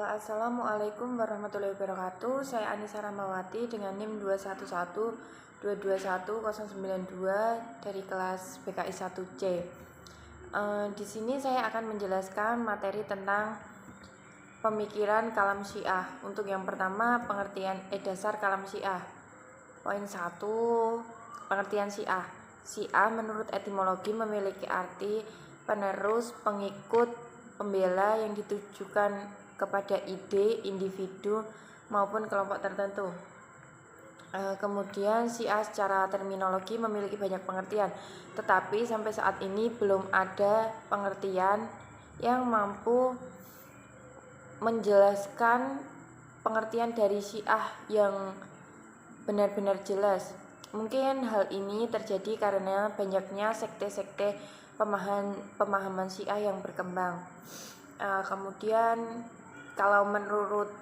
Assalamualaikum warahmatullahi wabarakatuh. Saya Anissa Ramawati dengan NIM 211221092 dari kelas BKI 1C. Di sini saya akan menjelaskan materi tentang pemikiran kalam Syiah. Untuk yang pertama, pengertian dasar kalam Syiah. Poin 1, pengertian Syiah. Syiah menurut etimologi memiliki arti penerus, pengikut, pembela yang ditujukan kepada ide, individu maupun kelompok tertentu. Kemudian Syiah secara terminologi memiliki banyak pengertian, tetapi sampai saat ini belum ada pengertian yang mampu menjelaskan pengertian dari Syiah yang benar-benar jelas. Mungkin hal ini terjadi karena banyaknya sekte-sekte pemahaman Syiah yang berkembang. Kemudian kalau menurut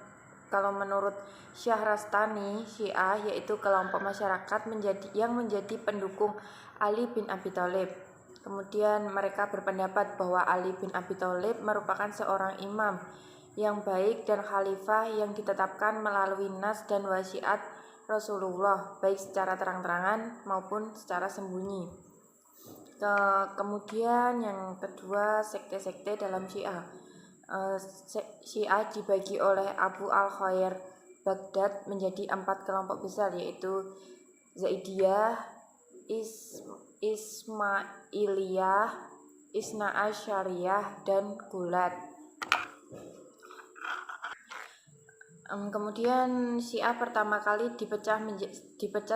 Syahrastani, Syiah yaitu kelompok masyarakat yang menjadi pendukung Ali bin Abi Thalib. Kemudian mereka berpendapat bahwa Ali bin Abi Thalib merupakan seorang imam yang baik dan khalifah yang ditetapkan melalui nas dan wasiat Rasulullah, baik secara terang-terangan maupun secara sembunyi. Kemudian yang kedua, sekte-sekte dalam Syiah. Syiah dibagi oleh Abu al-Khair Baghdad menjadi 4 kelompok besar, yaitu Zaidiyah, Ismailiyah, Isna Asyariyah, dan Gulat. Kemudian Syiah pertama kali dipecah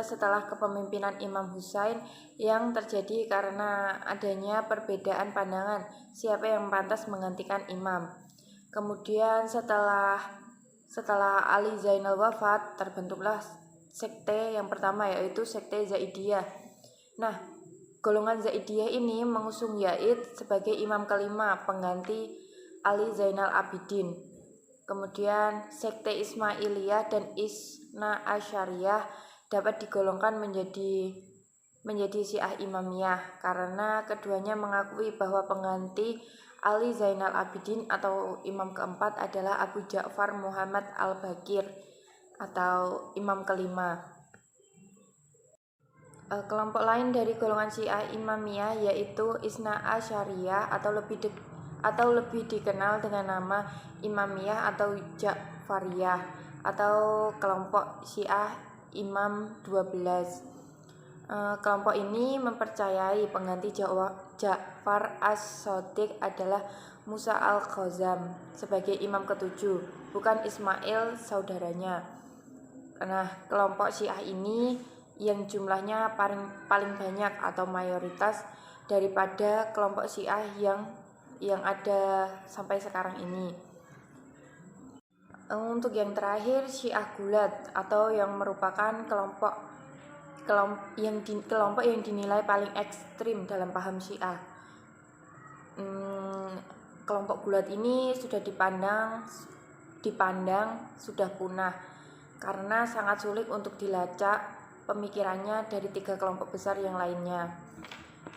setelah kepemimpinan Imam Husain yang terjadi karena adanya perbedaan pandangan siapa yang pantas menggantikan imam. Kemudian setelah Ali Zainal wafat, terbentuklah sekte yang pertama, yaitu sekte Zaidiyah. Nah, golongan Zaidiyah ini mengusung Yazid sebagai imam kelima pengganti Ali Zainal Abidin. Kemudian sekte Ismailiyah dan Isna Asyariyah dapat digolongkan menjadi Syiah Imamiyah karena keduanya mengakui bahwa pengganti Ali Zainal Abidin atau imam keempat adalah Abu Ja'far Muhammad al-Baqir atau imam kelima. Kelompok lain dari golongan Syiah Imamiyah yaitu Isna Asyariyah atau lebih dikenal dengan nama Imamiyah atau Ja'fariyah atau kelompok Syiah Imam 12. Kelompok ini mempercayai pengganti Ja'far as-Shadiq adalah Musa al-Khazam sebagai imam ketujuh, bukan Ismail saudaranya. Nah, kelompok Syiah ini yang jumlahnya paling banyak atau mayoritas daripada kelompok Syiah yang ada sampai sekarang ini. Untuk yang terakhir, Syiah Gulat atau yang merupakan kelompok yang dinilai paling ekstrim dalam paham Syiah. Kelompok Gulat ini sudah dipandang sudah punah karena sangat sulit untuk dilacak pemikirannya dari 3 kelompok besar yang lainnya.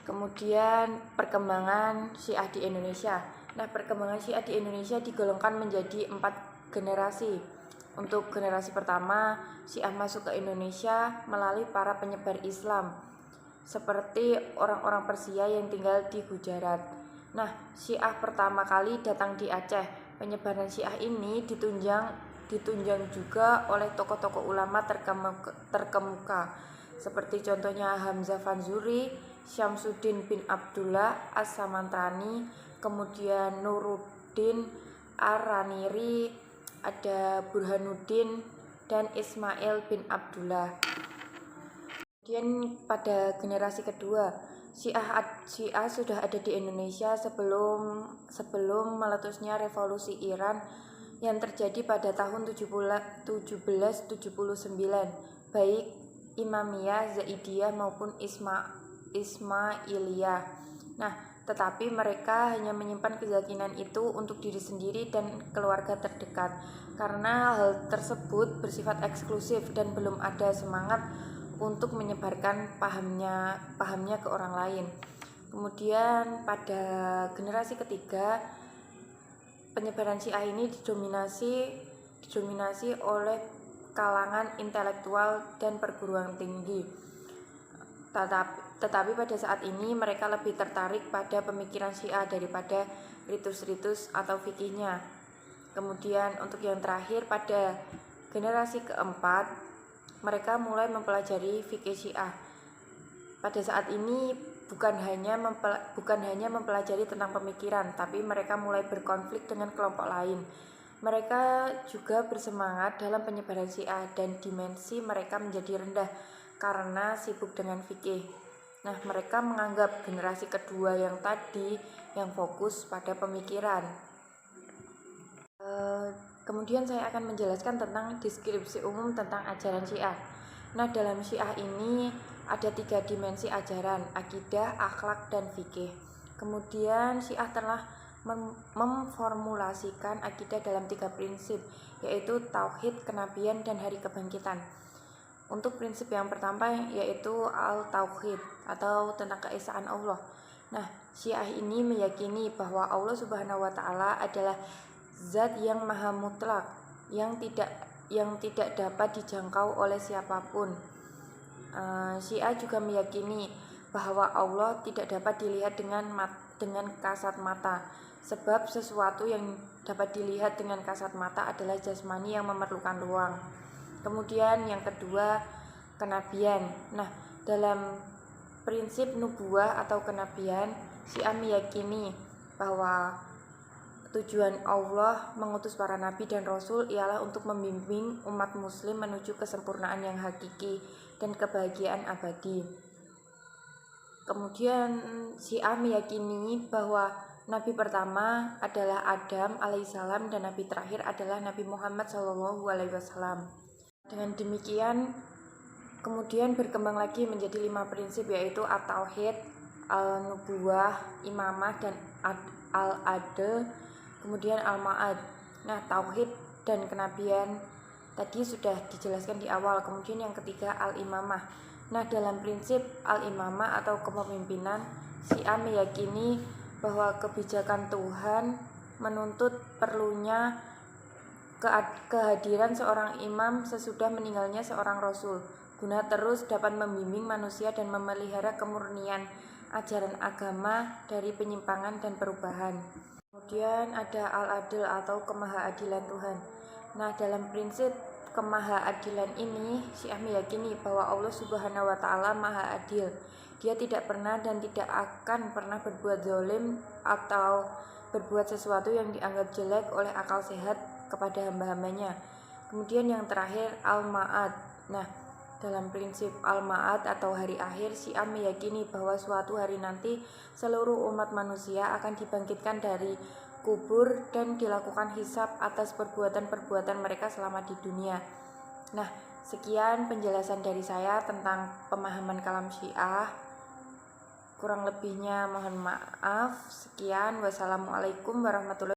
Kemudian perkembangan Syiah di Indonesia. Nah, perkembangan Syiah di Indonesia digolongkan menjadi 4 generasi. Untuk generasi pertama, Syiah masuk ke Indonesia melalui para penyebar Islam, seperti orang-orang Persia yang tinggal di Gujarat. Nah, Syiah pertama kali datang di Aceh. Penyebaran Syiah ini ditunjang juga oleh tokoh-tokoh ulama terkemuka, seperti contohnya Hamzah Fanzuri, Syamsuddin bin Abdullah As-Samantani, kemudian Nuruddin Ar-Raniri, ada Burhanuddin, dan Ismail bin Abdullah. Kemudian pada generasi kedua, Syiah sudah ada di Indonesia sebelum meletusnya revolusi Iran yang terjadi pada tahun 1779, baik Imamiyah, Zaidiyah maupun Ismailiyah. Nah, tetapi mereka hanya menyimpan keyakinan itu untuk diri sendiri dan keluarga terdekat, karena hal tersebut bersifat eksklusif dan belum ada semangat untuk menyebarkan pahamnya ke orang lain. Kemudian pada generasi ketiga, penyebaran Syiah ini didominasi oleh kalangan intelektual dan perguruan tinggi. Tetapi pada saat ini mereka lebih tertarik pada pemikiran Syiah daripada ritus-ritus atau fikihnya. Kemudian untuk yang terakhir, pada generasi keempat mereka mulai mempelajari fikih Syiah. Pada saat ini bukan hanya mempelajari tentang pemikiran, tapi mereka mulai berkonflik dengan kelompok lain. Mereka juga bersemangat dalam penyebaran Syiah dan dimensi mereka menjadi rendah karena sibuk dengan fikih. Nah, mereka menganggap generasi kedua yang tadi yang fokus pada pemikiran. Kemudian saya akan menjelaskan tentang deskripsi umum tentang ajaran Syiah. Nah, dalam Syiah ini ada 3 dimensi ajaran: akidah, akhlak, dan fikih. Kemudian Syiah telah memformulasikan akidah dalam 3 prinsip, yaitu tauhid, kenabian, dan hari kebangkitan. Untuk prinsip yang pertama yaitu al-tauhid atau tentang keesaan Allah. Nah, Syiah ini meyakini bahwa Allah Subhanahu wa taala adalah zat yang maha mutlak, yang tidak dapat dijangkau oleh siapapun. Syiah juga meyakini bahwa Allah tidak dapat dilihat dengan kasat mata, sebab sesuatu yang dapat dilihat dengan kasat mata adalah jasmani yang memerlukan ruang. Kemudian yang kedua, kenabian. Nah, dalam prinsip nubuwah atau kenabian, Syiah meyakini bahwa tujuan Allah mengutus para nabi dan rasul ialah untuk membimbing umat muslim menuju kesempurnaan yang hakiki dan kebahagiaan abadi. Kemudian Syiah meyakini bahwa nabi pertama adalah Adam alaihissalam dan nabi terakhir adalah Nabi Muhammad SAW. Dengan demikian kemudian berkembang lagi menjadi 5 prinsip, yaitu at-tauhid, al-nubuwah, imamah, dan al-adl, kemudian al-ma'ad. Nah, tauhid dan kenabian tadi sudah dijelaskan di awal. Kemudian yang ketiga, al-imamah. Nah, dalam prinsip al-imamah atau kepemimpinan, Syiah meyakini bahwa kebijakan Tuhan menuntut perlunya kehadiran seorang imam sesudah meninggalnya seorang rasul, guna terus dapat membimbing manusia dan memelihara kemurnian ajaran agama dari penyimpangan dan perubahan. Kemudian ada al-adl atau kemahaadilan Tuhan. Nah, dalam prinsip kemahaadilan ini, Syiah meyakini bahwa Allah Subhanahu wa taala maha adil. Dia tidak pernah dan tidak akan pernah berbuat zalim atau berbuat sesuatu yang dianggap jelek oleh akal sehat kepada hamba-hambanya. Kemudian yang terakhir, al-ma'ad. Nah, dalam prinsip al-ma'ad atau hari akhir, Syiah meyakini bahwa suatu hari nanti seluruh umat manusia akan dibangkitkan dari kubur dan dilakukan hisab atas perbuatan-perbuatan mereka selama di dunia. Nah, sekian penjelasan dari saya tentang pemahaman kalam Syiah. Kurang lebihnya mohon maaf. Sekian, wassalamualaikum warahmatullahi wabarakatuh.